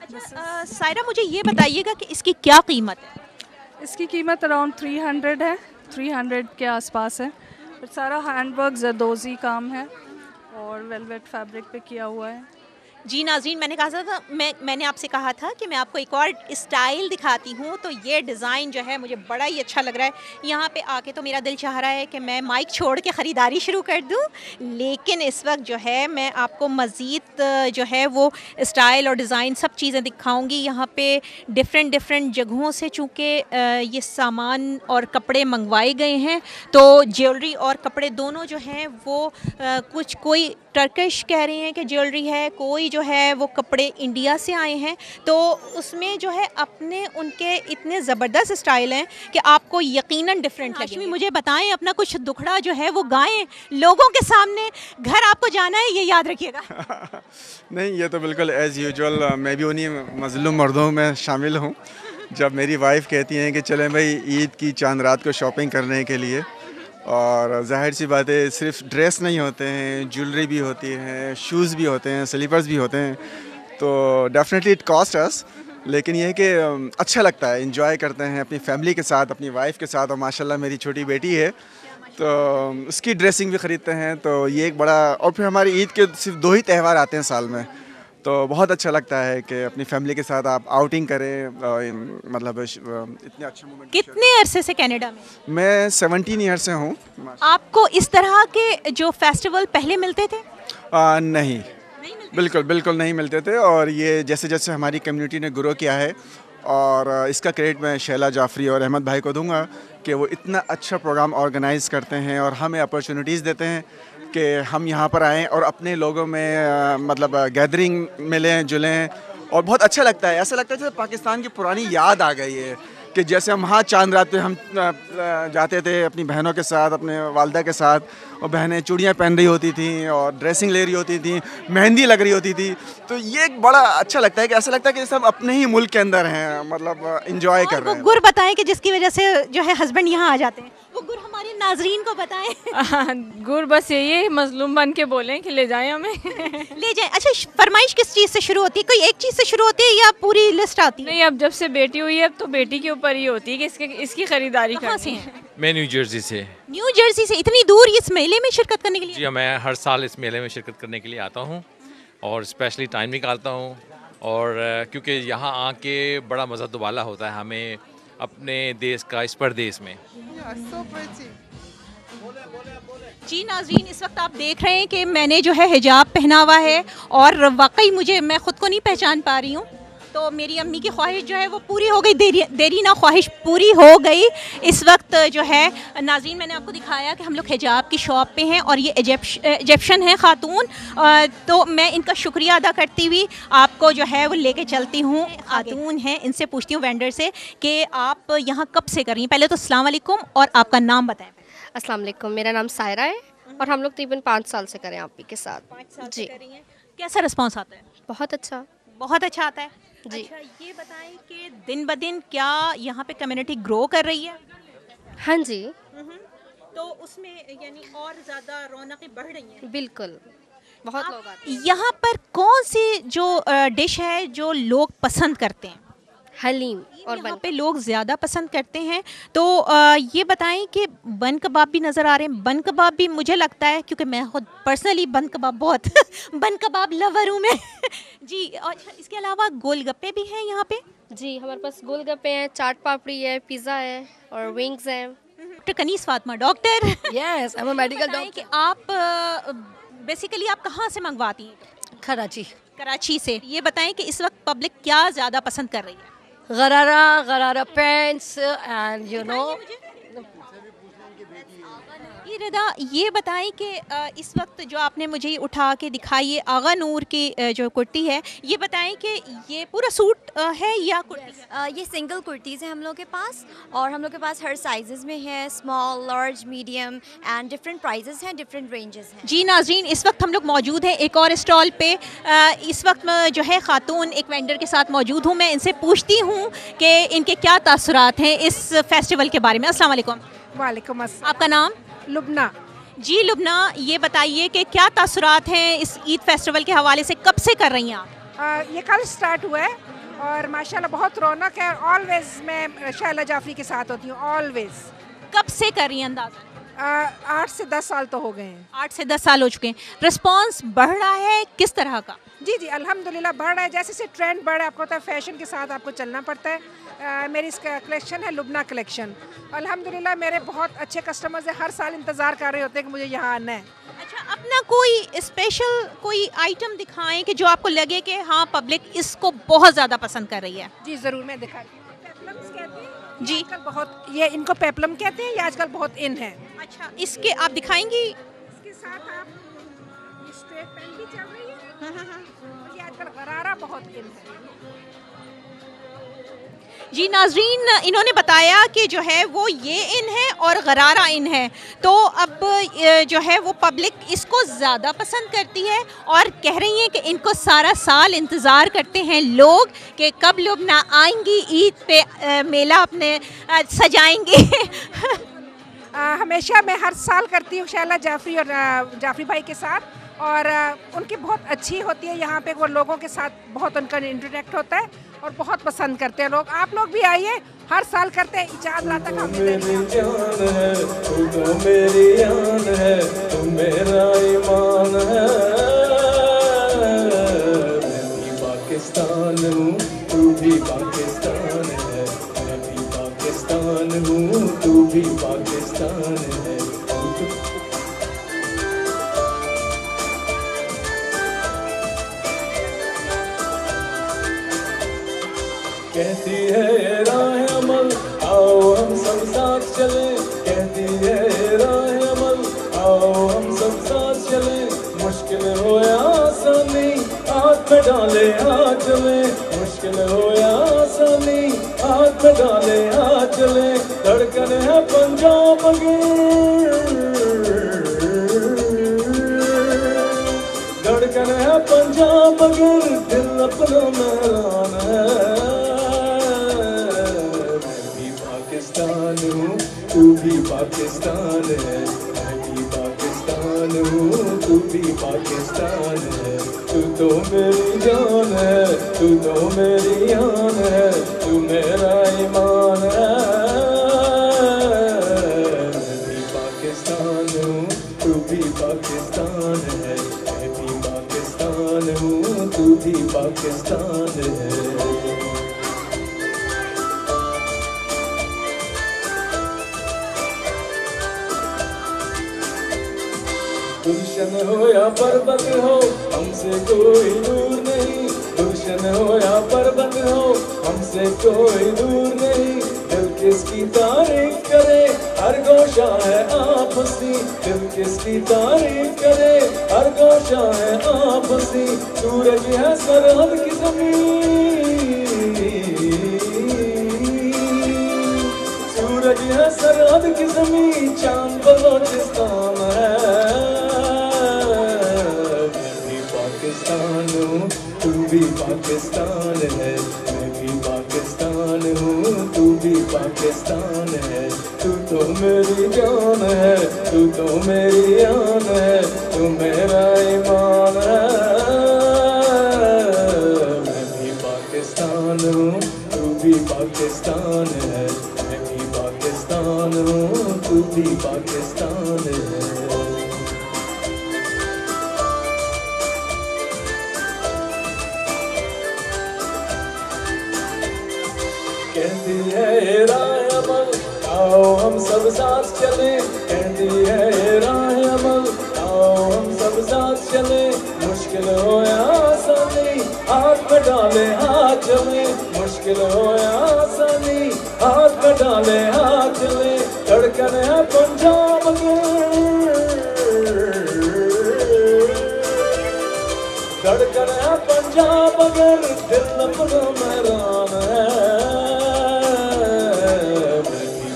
अच्छा सायरा, मुझे ये बताइएगा कि इसकी क्या कीमत है? इसकी कीमत अराउंड 300 है, 300 के आसपास है। फिर सारा हैंडवर्क जरदोज़ी काम है और वेलवेट फैब्रिक पे किया हुआ है। जी नाज़रीन, मैंने आपसे कहा था कि मैं आपको एक और स्टाइल दिखाती हूँ, तो ये डिज़ाइन जो है मुझे बड़ा ही अच्छा लग रहा है। यहाँ पे आके तो मेरा दिल चाह रहा है कि मैं माइक छोड़ के ख़रीदारी शुरू कर दूँ, लेकिन इस वक्त जो है मैं आपको मज़ीद जो है वो स्टाइल और डिज़ाइन सब चीज़ें दिखाऊँगी। यहाँ पे डिफरेंट जगहों से चूँकि ये सामान और कपड़े मंगवाए गए हैं, तो ज्वेलरी और कपड़े दोनों जो हैं वो कुछ कोई टर्किश कह रहे हैं कि ज्वेलरी है, कोई जो है वो कपड़े इंडिया से आए हैं। तो उसमें जो है अपने उनके इतने ज़बरदस्त स्टाइल हैं कि आपको यकीनन डिफरेंट लगेंगे। मुझे बताएं, अपना कुछ दुखड़ा जो है वो गाएं लोगों के सामने। घर आपको जाना है, ये याद रखिएगा। नहीं, ये तो बिल्कुल एज़ यूजुअल मैं भी उन्हीं मज़लूम मर्दों में शामिल हूँ। जब मेरी वाइफ कहती हैं कि चलें भाई ईद की चांद रात को शॉपिंग करने के लिए, और ज़ाहिर सी बात है सिर्फ ड्रेस नहीं होते हैं, ज्वेलरी भी होती है, शूज़ भी होते हैं, स्लीपर्स भी होते हैं, तो डेफिनेटली इट कॉस्ट अस, लेकिन ये है कि अच्छा लगता है, एंजॉय करते हैं अपनी फैमिली के साथ, अपनी वाइफ के साथ। और माशाल्लाह मेरी छोटी बेटी है तो उसकी ड्रेसिंग भी ख़रीदते हैं, तो ये एक बड़ा। और फिर हमारी ईद के सिर्फ 2 ही त्यौहार आते हैं साल में, तो बहुत अच्छा लगता है कि अपनी फैमिली के साथ आप आउटिंग करें। मतलब इतने अच्छे मोमेंट। कितने अरसे से कनाडा में? मैं 17 ईयर से हूँ। आपको इस तरह के जो फेस्टिवल पहले मिलते थे? नहीं, बिल्कुल नहीं मिलते थे। और ये जैसे जैसे हमारी कम्युनिटी ने ग्रो किया है, और इसका क्रेडिट मैं शैला जाफरी और अहमद भाई को दूंगा कि वो इतना अच्छा प्रोग्राम ऑर्गेनाइज़ करते हैं और हमें अपॉर्चुनिटीज़ देते हैं कि हम यहाँ पर आएँ और अपने लोगों में मतलब गैदरिंग मिलें जुलें, और बहुत अच्छा लगता है। ऐसा लगता है जैसे पाकिस्तान की पुरानी याद आ गई है कि जैसे हम वहाँ चांद रात पे हम जाते थे अपनी बहनों के साथ, अपने वालदा के साथ, और बहनें चूड़ियाँ पहन रही होती थी और ड्रेसिंग ले रही होती थी, मेहंदी लग रही होती थी। तो ये एक बड़ा अच्छा लगता है कि ऐसा लगता है कि जैसे हम अपने ही मुल्क के अंदर हैं, मतलब इंजॉय कर रहे हैं। गुर बताएं कि जिसकी वजह से जो है हस्बैंड यहाँ आ जाते हैं, वो गुर हमारे नाजरीन को बताएं। गुर बस यही है, मजलूम बन के बोलें कि ले जाएं हमें। ले जाएं। अच्छा, फरमाइश किस चीज़ से शुरू होती है? कोई एक चीज़ से शुरू होती है या पूरी लिस्ट आती है? नहीं, अब जब से बेटी हुई है अब तो बेटी के ऊपर ही होती है कि इसकी खरीदारी करनी है। मैं न्यू जर्सी से। न्यू जर्सी से इतनी दूर इस मेले में शिरकत करने के लिए? जी, मैं हर साल इस मेले में शिरकत करने के लिए आता हूँ और स्पेशली टाइम निकालता हूँ, और क्योंकि यहाँ आके बड़ा मज़ा दुबाला होता है हमें अपने देश का इस परदेश में। जी नाज़रीन, इस वक्त आप देख रहे हैं कि मैंने जो है हिजाब पहना हुआ है और वाकई मैं ख़ुद को नहीं पहचान पा रही हूँ। तो मेरी अम्मी की ख्वाहिश जो है वो पूरी हो गई, देरी ना ख्वाहिश पूरी हो गई। इस वक्त जो है नाज़रीन, मैंने आपको दिखाया कि हम लोग हिजाब की शॉप पे हैं और ये इजिप्शियन है खातून। तो मैं इनका शुक्रिया अदा करती हुई आपको जो है वो लेके चलती हूँ। खातून हैं, इनसे पूछती हूँ वेंडर से कि आप यहाँ कब से कर रही हैं। पहले तो अस्सलाम वालेकुम और आपका नाम बताएं। अस्सलाम वालेकुम, मेरा नाम सायरा है और हम लोग तकरीबन 5 साल से करें आप ही के साथ। 5 साल जी। से कर रही हैं। कैसा रिस्पांस आता है? बहुत अच्छा। बहुत अच्छा आता है जी। अच्छा, ये बताएं कि दिन ब दिन क्या यहाँ पे कम्युनिटी ग्रो कर रही है? हाँ जी, तो उसमें यानी और ज़्यादा रौनकें बढ़ रही हैं। बिल्कुल, बहुत लोग आते हैं। यहाँ पर कौन सी जो डिश है जो लोग पसंद करते हैं? हलीम और यहाँ पे लोग ज़्यादा पसंद करते हैं। तो ये बताएं कि बन कबाब भी नज़र आ रहे हैं। बन कबाब भी मुझे लगता है, क्योंकि मैं खुद पर्सनली बन कबाब बहुत बन कबाब लवर हूँ मैं जी। और इसके अलावा गोलगप्पे भी हैं यहाँ पे? जी, हमारे पास गोलगप्पे हैं, चाट पापड़ी है, पिज़्ज़ा है और विंग्स हैं। Doctor Kaneez Fatima, doctor yes, I am a medical कि डॉक्टर। आप बेसिकली आप कहाँ से मंगवाती हैं? कराची। कराची से। ये बताएं कि इस वक्त पब्लिक क्या ज़्यादा पसंद कर रही है? गरारा पैंट्स एंड यू नो। ये रदा, ये बताएं कि इस वक्त जो आपने मुझे उठा के दिखाई है आगा नूर की जो कुर्ती है, ये बताएं कि ये पूरा सूट है या कुर्ती है? ये सिंगल कुर्तीज़ हैं हम लोग के पास और हम लोग के पास हर साइजेस में है, small, large, medium and different prices हैं, डिफरेंट रेंजेस हैं। जी नाज़रीन, इस वक्त हम लोग मौजूद हैं एक और स्टॉल पे। इस वक्त जो है खातून एक वेंडर के साथ मौजूद हूँ। मैं इनसे पूछती हूँ कि इनके क्या तासुरात हैं इस फेस्टिवल के बारे में। अस्सलाम वालेकुम। वालेकुम अस्सलाम। आपका नाम? लुबना। जी लुबना, ये बताइए कि क्या तासुरात हैं इस ईद फेस्टिवल के हवाले से, कब से कर रही हैं आप? ये कल स्टार्ट हुआ है और माशाल्लाह बहुत रौनक है। ऑलवेज मैं शैला जाफरी के साथ होती हूँ, ऑलवेज। कब से कर रही हैं अंदाज़ा? 8 से 10 साल तो हो गए हैं। 8 से 10 साल हो चुके हैं। रिस्पांस बढ़ रहा है किस तरह का? जी जी, अल्हम्दुलिल्लाह बढ़ रहा है। जैसे जैसे ट्रेंड बढ़ रहा है, आपको पता है फैशन के साथ आपको चलना पड़ता है। मेरी इसका कलेक्शन है लुबना कलेक्शन। अल्हम्दुलिल्लाह मेरे बहुत अच्छे कस्टमर्स हैं, हर साल इंतज़ार कर रहे होते हैं कि मुझे यहाँ आना है। अच्छा, अपना कोई स्पेशल कोई आइटम दिखाएं कि जो आपको लगे कि हाँ पब्लिक इसको बहुत ज़्यादा पसंद कर रही है। जी ज़रूर, मैं दिखाती हूँ। पेप्लम्स कहते हैं जी, आजकल बहुत, ये इनको पेप्लम कहते हैं, ये आजकल बहुत इन है। अच्छा, इसके आप दिखाएंगी? इसके साथ आप ये स्ट्रेट पैंट भी चल रही है। ये आजकल गरारा बहुत इन है। जी नाज़रीन, इन्होंने बताया कि जो है वो ये इन है और गरारा इन है। तो अब जो है वो पब्लिक इसको ज़्यादा पसंद करती है और कह रही हैं कि इनको सारा साल इंतज़ार करते हैं लोग कि कब लुबना आएंगी, ईद पे मेला अपने सजाएंगे। हमेशा मैं हर साल करती हूँ शैला जाफरी और जाफरी भाई के साथ, और उनकी बहुत अच्छी होती है। यहाँ पे वो लोगों के साथ बहुत उनका इंटरेक्ट होता है और बहुत पसंद करते हैं लोग। आप लोग भी आइए, हर साल करते हैं। इजाज़त ला तक मेरी जान है, तू तो मेरी जान है, तू मेरा ईमान है। मैं भी पाकिस्तान हूँ, तू भी पाकिस्तान है। मैं भी पाकिस्तान हूँ, तू भी पाकिस्तान है। कहती है ये राह अमल, आओ हम सब साथ चले। कहती है ये राह अमल, आओ हम सब साथ चले। मुश्किल हो या आसानी, हाथ में डाले हाथ चले। मुश्किल हो या आसानी, हाथ में डाले हाथ चले। धड़कन है पंजाब की, धड़कन है पंजाब की, दिल अपना मेहरान है। तू भी पाकिस्तान है, मैं भी पाकिस्तान हूँ, तू भी पाकिस्तान है। तू तो मेरी जान है, तू तो मेरी जान है, तू मेरा ईमान है। मैं भी पाकिस्तान हूँ, तू भी पाकिस्तान है। मैं भी पाकिस्तान हूँ, तू भी पाकिस्तान है। गुलशन हो या पर्वत हो हमसे कोई दूर नहीं, गुलशन हो या पर्वत हो हमसे कोई दूर नहीं। दिल किसकी तारीफ करे हर गोशा है आप हंसी, दिल किसकी तारीफ करे हर गोशा है आप हंसी। सूरज है सरहद की ज़मीन, सूरज है सरहद की ज़मीन, चांद बलोचिस्तान है। पाकिस्तान हूँ तू भी पाकिस्तान है, मैं भी पाकिस्तान हूँ तू भी पाकिस्तान है। तू तो मेरी जान है, तू तो मेरी आन है, तू मेरा ईमान है। मैं भी पाकिस्तान हूँ तू भी पाकिस्तान है, मैं भी पाकिस्तान हूँ तू भी पाकिस्तान है। कहती है ये राह अमल आओ हम सब साथ चले, कहती है ये राह अमल आओ हम सब साथ चले। मुश्किल हो या आसानी हाथ में डाले हाथ चले, मुश्किल हो या आसानी हाथ में डाले हाथ चले। धड़कन है पंजाब धड़कन है पंजाब अगर दिल अपना मैदान है।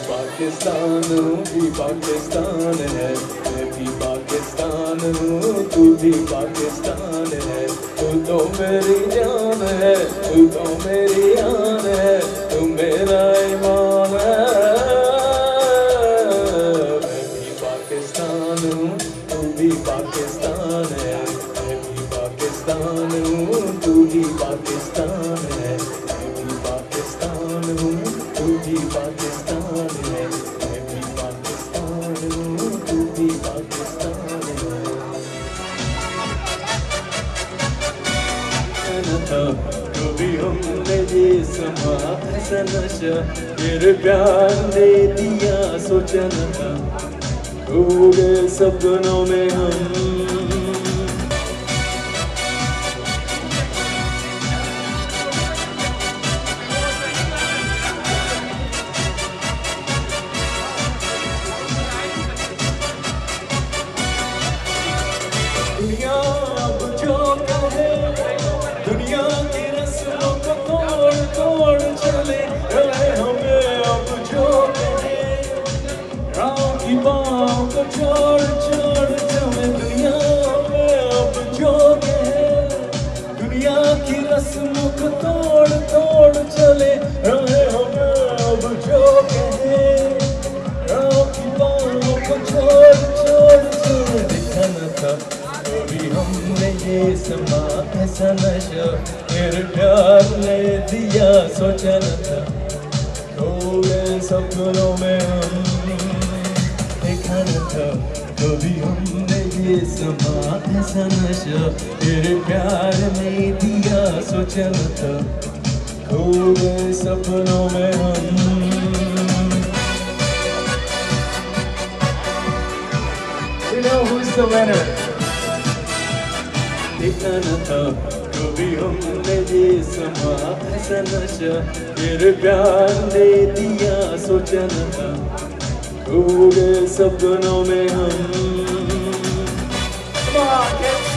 पाकिस्तान हूँ भी पाकिस्तान है, मैं भी पाकिस्तान हूँ तू भी पाकिस्तान है। तू तो मेरी जान है, तू तो मेरी आन है, तू मेरा ईमान है। मैं भी पाकिस्तान हूँ तू भी पाकिस्तान है, मैं भी पाकिस्तान हूँ तू भी पाकिस्तान है। मैं भी पाकिस्तान हूँ तू भी पाकिस्तान है, मैं भी पाकिस्तान हूँ तू भी पाकिस्तान है। था कभी हमने ये समा ऐसा नशा तेरे प्यार ने दिया, सोचा न था हो गए सपनों में हम। दुनिया अब जो कहे दुनिया की रस्मों को तोड़ तोड़ चले, रहे हमें अब जो कहे राह की बाहों को छोड़ छोड़ चले। दुनिया में अब जो कहे दुनिया की रस्मों को तोड़ तोड़ चले, रहे हमें अब जो कहे राह की बाहों को छोड़ छोड़ चले। देखा न था कभी हमने ये समा ऐसा नशा तेरे प्यार ने दिया, सोचा न था हो गए सपनों में हम। देखा न था कभी हमने ये समा ऐसा नशा तेरे प्यार ने दिया, सोचा न था हो गए सपनों में हम। You know who's the winner? देखा न था कभी हमने ये समा ऐसा नशा तेरे प्यार ने दिया, सोचा न था हो गए सपनों में हम। Come on, kids.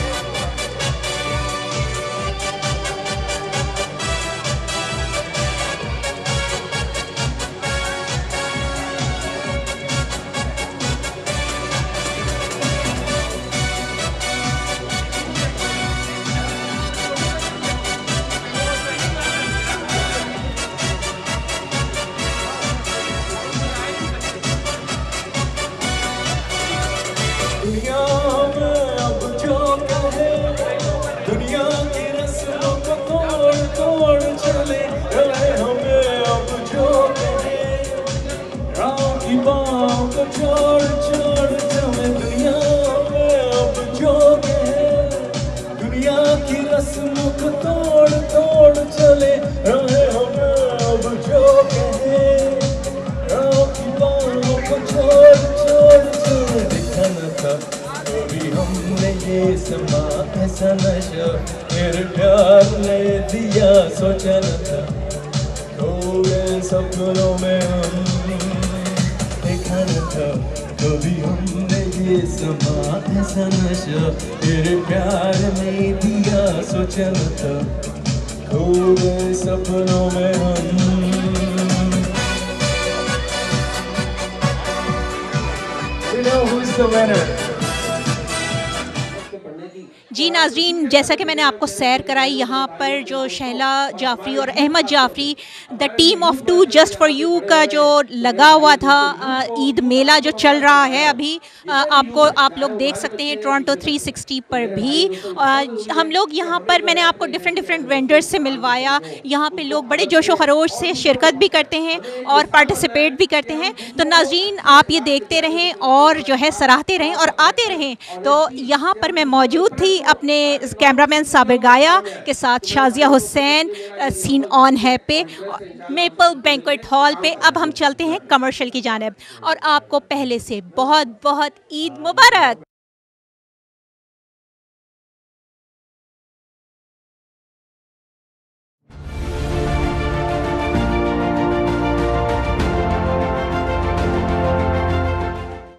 दुनिया में अब जो कहे दुनिया की रस्मों को तोड़ तोड़ चले, रहे हमें अब जो कहे राह की बाहों को छोड़ छोड़ चले। दुनिया में अब जो कहे दुनिया की रस्मों को तोड़ तोड़ चले, रहे हमें अब जो कहे राह की बाहों को छोड़ छोड़ चले। देखा न था कभी हमने ये समा ऐसा नशा तेरे प्यार ने दिया सोचा न था खो गए सपनों में हम देखा न था कभी हमने ये समा ऐसा नशा तेरे प्यार ने दिया सोचा न था खो गए सपनों में हम। You know who's the winner? जी नाज़रीन, जैसा कि मैंने आपको सैर कराई यहाँ पर जो शहला जाफरी और Ahmed Jafri the team of two just for you का जो लगा हुआ था ईद मेला जो चल रहा है अभी आप लोग देख सकते हैं टोरंटो 360 पर भी हम लोग यहाँ पर मैंने आपको डिफरेंट वेंडर्स से मिलवाया। यहाँ पे लोग बड़े जोशो खरोश से शिरकत भी करते हैं और पार्टिसिपेट भी करते हैं। तो नाज़रीन आप ये देखते रहें और जो है सराहते रहें और आते रहें। तो यहाँ पर मैं मौजूद थी अपने कैमरामैन साबिर गाया के साथ शाजिया हुसैन सीन ऑन है पे मेपल बैंक्वेट हॉल पे। अब हम चलते हैं कमर्शियल की जानिब और आपको पहले से बहुत बहुत ईद मुबारक।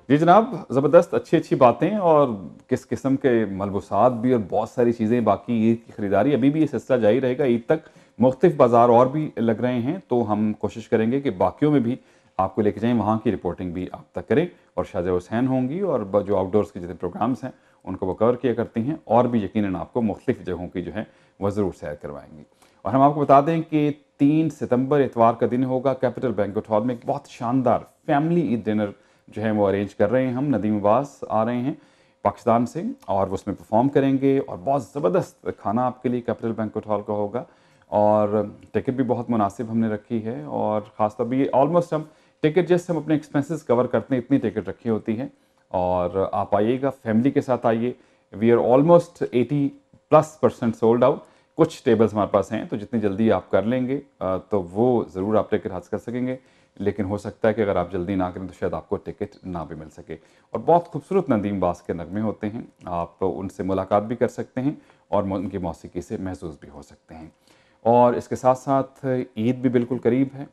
जी जनाब, ज़बरदस्त अच्छी बातें और किस किस्म के मलबूसात भी और बहुत सारी चीज़ें बाकी ईद की ख़रीदारी अभी भी ये सिलसिला जारी रहेगा। ईद तक मुख्तलिफ बाज़ार और भी लग रहे हैं तो हम कोशिश करेंगे कि बाकियों में भी आपको लेके जाएं, वहाँ की रिपोर्टिंग भी आप तक करें। और शाजिया हुसैन होंगी और जो आउटडोर्स के जितने प्रोग्राम्स हैं उनको वो कवर किया करती हैं और भी यकीनन आपको मुख्तलिफ जगहों की जो है वह ज़रूर सैर करवाएंगी। और हम आपको बता दें कि 3 सितंबर इतवार का दिन होगा कैपिटल बैंक्वेट हॉल में एक बहुत शानदार फैमिली ईद डिनर जो है वो अरेंज कर रहे हैं हम। नदीम अब्बास आ रहे हैं पाकिस्तान से और वो उसमें परफॉर्म करेंगे और बहुत ज़बरदस्त खाना आपके लिए कैपिटल बैंक्वेट हॉल का होगा और टिकट भी बहुत मुनासिब हमने रखी है। और ख़ासतौर पर ये ऑलमोस्ट हम टिकट जैसे हम अपने एक्सपेंसेस कवर करते हैं इतनी टिकट रखी होती है। और आप आइएगा, फैमिली के साथ आइए। We are almost 80+ % sold out. कुछ टेबल्स हमारे पास हैं तो जितनी जल्दी आप कर लेंगे तो वो ज़रूर आप टिकट हासिल कर सकेंगे। लेकिन हो सकता है कि अगर आप जल्दी ना करें तो शायद आपको टिकट ना भी मिल सके। और बहुत खूबसूरत नदीम बास के नगमे होते हैं, आप उनसे मुलाकात भी कर सकते हैं और उनकी मौसीकी से महसूस भी हो सकते हैं। और इसके साथ साथ ईद भी बिल्कुल करीब है।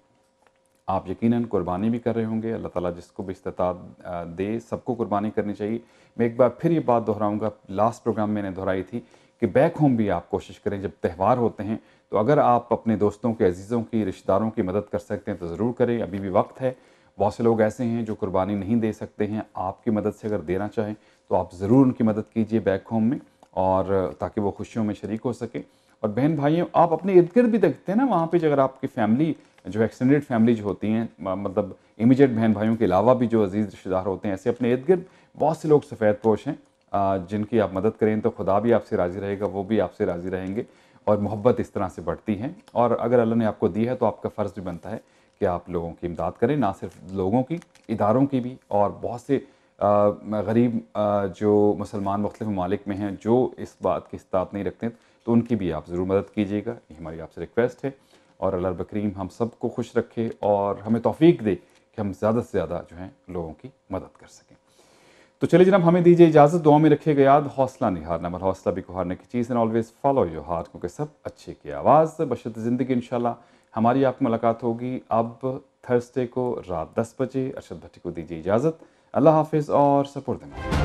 आप यकीनन कुर्बानी भी कर रहे होंगे। अल्लाह ताला जिसको भी इस्तिताअत दे सबको कुर्बानी करनी चाहिए। मैं एक बार फिर ये बात दोहराऊँगा, लास्ट प्रोग्राम मैंने दोहराई थी कि बैक होम भी आप कोशिश करें जब त्यौहार होते हैं तो अगर आप अपने दोस्तों के अजीज़ों की रिश्तेदारों की मदद कर सकते हैं तो ज़रूर करें। अभी भी वक्त है। बहुत से लोग ऐसे हैं जो कुर्बानी नहीं दे सकते हैं, आपकी मदद से अगर देना चाहें तो आप ज़रूर उनकी मदद कीजिए बैक होम में और ताकि वो खुशियों में शरीक हो सके। और बहन भाइयों आप अपने इर्द गिर्द भी देखते हैं ना, वहाँ पे अगर आपकी फैमिली जो एक्सटेंडेड फैमिली जो होती हैं, मतलब इमीडिएट बहन भाइयों के अलावा भी जो अजीज़ रिश्तेदार होते हैं, ऐसे अपने इर्द गिर्द बहुत से लोग सफ़ेद पोश हैं जिनकी आप मदद करें तो खुदा भी आपसे राज़ी रहेगा, वो भी आपसे राज़ी रहेंगे और मोहब्बत इस तरह से बढ़ती है। और अगर अल्लाह ने आपको दी है तो आपका फ़र्ज़ भी बनता है कि आप लोगों की इमदाद करें, ना सिर्फ लोगों की, इदारों की भी। और बहुत से गरीब जो मुसलमान मुख्तलिफ ममालिक में हैं जो इस बात की इस्तात नहीं रखते तो उनकी भी आप ज़रूर मदद कीजिएगा। ये हमारी आपसे रिक्वेस्ट है। और अल्लाह रब्बुल करीम हम सबको खुश रखे और हमें तौफीक दे कि हम ज़्यादा से ज़्यादा जो है लोगों की मदद कर सकें। तो चलिए जनाब, हमें दीजिए इजाज़त। दुआ में रखिएगा याद, हौसला नहीं हारना मगर हौसला भी को हारने की चीज़ है। ऑलवेज़ फॉलो योर हार्ट, क्योंकि सब अच्छे की आवाज़ बशर्ते ज़िंदगी। इंशाल्लाह हमारी आपकी मुलाकात होगी अब थर्सडे को रात 10 बजे। अरशद भट्टी को दीजिए इजाज़त। अल्लाह हाफिज़ और सपोर्ट देना।